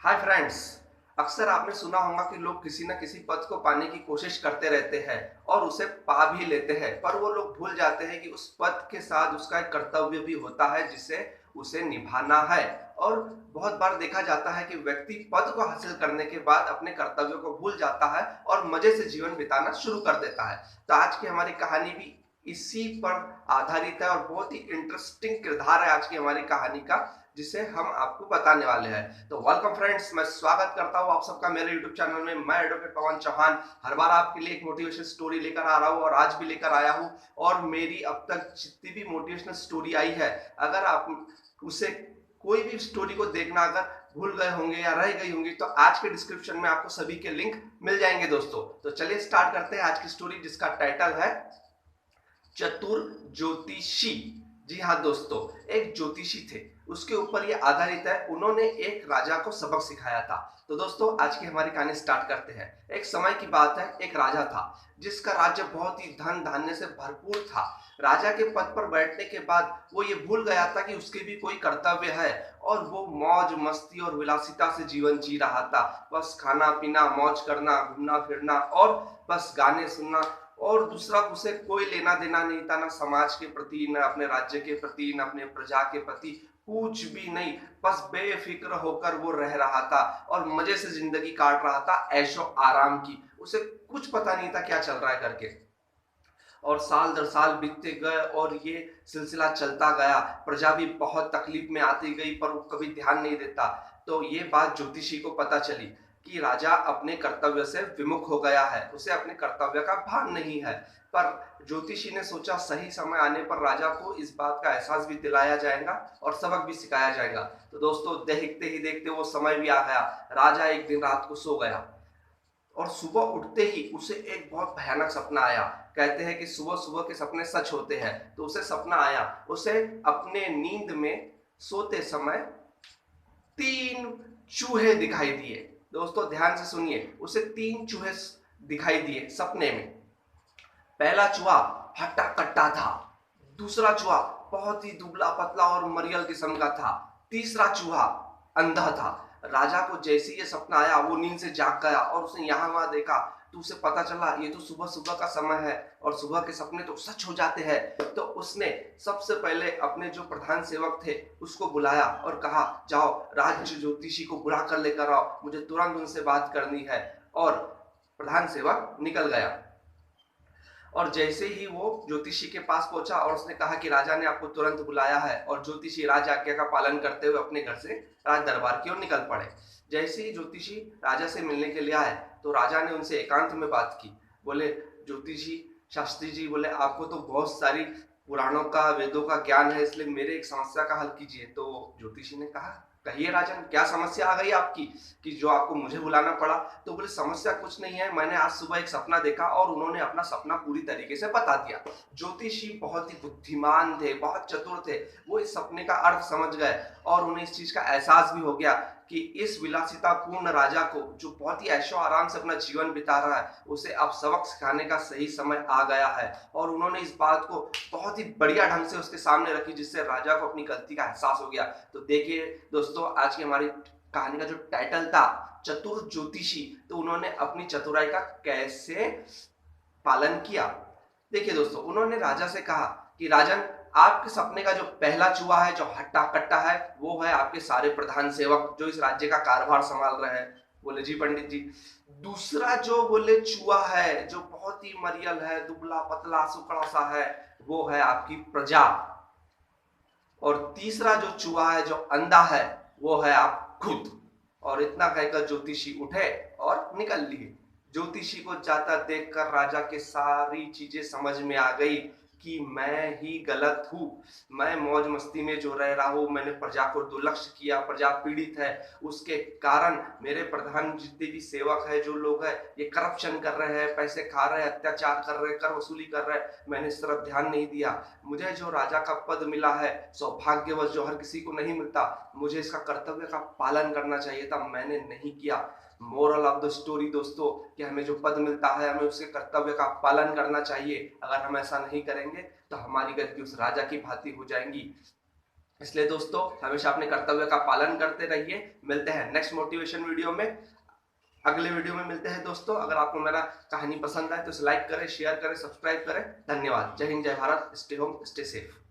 Hi friends. अक्सर आपने सुना होगा कि लोग किसी न किसी पद को पाने की कोशिश करते रहते हैं और उसे पा भी लेते हैं, पर वो लोग भूल जाते हैं कि उस पद के साथ उसका एक कर्तव्य भी होता है जिसे उसे निभाना है। और बहुत बार देखा जाता है कि व्यक्ति पद को हासिल करने के बाद अपने कर्तव्यों को भूल जाता है और मजे से जीवन बिताना शुरू कर देता है। तो आज की हमारी कहानी भी इसी पर आधारित है और बहुत ही इंटरेस्टिंग किरदार है आज की हमारी कहानी का, जिसे हम आपको बताने वाले हैं। तो वेलकम फ्रेंड्स, मैं स्वागत करता हूं आप सबका मेरे यूट्यूब चैनल में। मैं एडवोकेट पवन चौहान हर बार आपके लिए एक मोटिवेशन स्टोरी लेकर आ रहा हूं और आज भी लेकर आया हूं। और मेरी अब तक जितनी भी मोटिवेशनल स्टोरी आई है, अगर आप उसे कोई भी स्टोरी को देखना अगर भूल गए होंगे या रह गई होंगी तो आज के डिस्क्रिप्शन में आपको सभी के लिंक मिल जाएंगे दोस्तों। तो चलिए स्टार्ट करते हैं आज की स्टोरी, जिसका टाइटल है चतुर ज्योतिषी। जी हाँ दोस्तों, एक ज्योतिषी थे, उसके ऊपर ये आधारित है। उन्होंने एक राजा को सबक सिखाया था। तो दोस्तों आज की हमारी कहानी स्टार्ट करते हैं। एक समय की बात है, एक राजा था जिसका राज्य बहुत ही धन धान्य से भरपूर था। राजा के पद पर बैठने के बाद वो ये भूल गया था कि उसके भी कोई कर्तव्य है और वो मौज मस्ती और विलासिता से जीवन जी रहा था। बस खाना पीना, मौज करना, घूमना फिरना और बस गाने सुनना, और दूसरा उसे कोई लेना देना नहीं था, ना समाज के प्रति, ना अपने राज्य के प्रति, ना अपने प्रजा के प्रति, कुछ भी नहीं। बस बेफिक्र होकर वो रह रहा था और मजे से जिंदगी काट रहा था, ऐशो आराम की। उसे कुछ पता नहीं था क्या चल रहा है करके। और साल दर साल बीतते गए और ये सिलसिला चलता गया। प्रजा भी बहुत तकलीफ में आती गई, पर वो कभी ध्यान नहीं देता। तो ये बात ज्योतिषी को पता चली कि राजा अपने कर्तव्य से विमुख हो गया है, उसे अपने कर्तव्य का भान नहीं है। पर ज्योतिषी ने सोचा सही समय आने पर राजा को इस बात का एहसास भी दिलाया जाएगा और सबक भी सिखाया जाएगा। तो दोस्तों देखते ही देखते वो समय भी आ गया। राजा एक दिन रात को सो गया और सुबह उठते ही उसे एक बहुत भयानक सपना आया। कहते हैं कि सुबह सुबह के सपने सच होते हैं। तो उसे सपना आया, उसे अपने नींद में सोते समय 3 चूहे दिखाई दिए। दोस्तों ध्यान से सुनिए, उसे 3 चूहे दिखाई दिए सपने में। पहला चूहा हट्टा कट्टा था, दूसरा चूहा बहुत ही दुबला पतला और मरियल किस्म का था, तीसरा चूहा अंधा था। राजा को जैसे ये सपना आया वो नींद से जाग गया और उसने यहाँ वहां देखा। तो उसे पता चला ये तो सुबह सुबह का समय है और सुबह के सपने तो सच हो जाते हैं। तो उसने सबसे पहले अपने जो प्रधान सेवक थे उसको बुलाया और कहा, जाओ राज्य ज्योतिषी को बुला कर लेकर आओ, मुझे तुरंत उनसे बात करनी है। और प्रधान सेवक निकल गया और जैसे ही वो ज्योतिषी के पास पहुंचा और उसने कहा कि राजा ने आपको तुरंत बुलाया है, और ज्योतिषी राज आज्ञा का पालन करते हुए अपने घर से राज दरबार की ओर निकल पड़े। जैसे ही ज्योतिषी राजा से मिलने के लिए आए तो राजा ने उनसे एकांत में बात की। बोले, ज्योतिषी शास्त्री जी, बोले आपको तो बहुत सारी पुराणों का, वेदों का ज्ञान है, इसलिए मेरे एक समस्या का हल कीजिए। तो ज्योतिषी ने कहा, कहिए राजन, क्या समस्या आ गई आपकी कि जो आपको मुझे बुलाना पड़ा। तो बोले, समस्या कुछ नहीं है, मैंने आज सुबह एक सपना देखा। और उन्होंने अपना सपना पूरी तरीके से बता दिया। ज्योतिषी बहुत ही बुद्धिमान थे, बहुत चतुर थे। वो इस सपने का अर्थ समझ गए और उन्हें इस चीज का एहसास भी हो गया कि इस विलासितापूर्ण राजा को, जो बहुत ही ऐशो आराम से अपना जीवन बिता रहा है, उसे अब सबक सिखाने का सही समय आ गया है। और उन्होंने इस बात को बहुत ही बढ़िया ढंग से उसके सामने रखी, जिससे राजा को अपनी गलती का एहसास हो गया। तो देखिए दोस्तों, आज की हमारी कहानी का जो टाइटल था चतुर ज्योतिषी, तो उन्होंने अपनी चतुराई का कैसे पालन किया। देखिए दोस्तों, उन्होंने राजा से कहा कि राजन, आपके सपने का जो पहला चूहा है, जो हट्टा कट्टा है, वो है आपके सारे प्रधान सेवक जो इस राज्य का कारभार संभाल रहे हैं। बोले, जी पंडित जी। दूसरा जो बोले चूहा है, जो बहुत ही मरियल है, दुबला पतला सुकड़ा सा है, वो है आपकी प्रजा। और तीसरा जो चूहा है, जो अंधा है, वो है आप खुद। और इतना कहकर ज्योतिषी उठे और निकल लिए। ज्योतिषी को जाता देखकर राजा के सारी चीजें समझ में आ गई कि मैं ही गलत हूँ। मैं मौज मस्ती में जो रह रहा हूँ, मैंने प्रजा को दुर्लक्ष्य किया, प्रजा पीड़ित है, उसके कारण मेरे प्रधान जितने भी सेवक है, जो लोग हैं, ये करप्शन कर रहे हैं, पैसे खा रहे हैं, अत्याचार कर रहे हैं, कर वसूली कर रहे हैं, मैंने इस तरफ ध्यान नहीं दिया। मुझे जो राजा का पद मिला है, सौभाग्यवश जो हर किसी को नहीं मिलता, मुझे इसका कर्तव्य का पालन करना चाहिए था, मैंने नहीं किया। मोरल ऑफ द स्टोरी दोस्तों, कि हमें जो पद मिलता है, हमें उसके कर्तव्य का पालन करना चाहिए। अगर हम ऐसा नहीं करेंगे तो हमारी गति उस राजा की भांति हो जाएंगी। इसलिए दोस्तों हमेशा अपने कर्तव्य का पालन करते रहिए। मिलते हैं नेक्स्ट मोटिवेशन वीडियो में। अगले वीडियो में मिलते हैं दोस्तों। अगर आपको मेरा कहानी पसंद आए तो इसे लाइक करें, शेयर करें, सब्सक्राइब करें। धन्यवाद। जय हिंद, जय Bharat. Stay home, stay safe.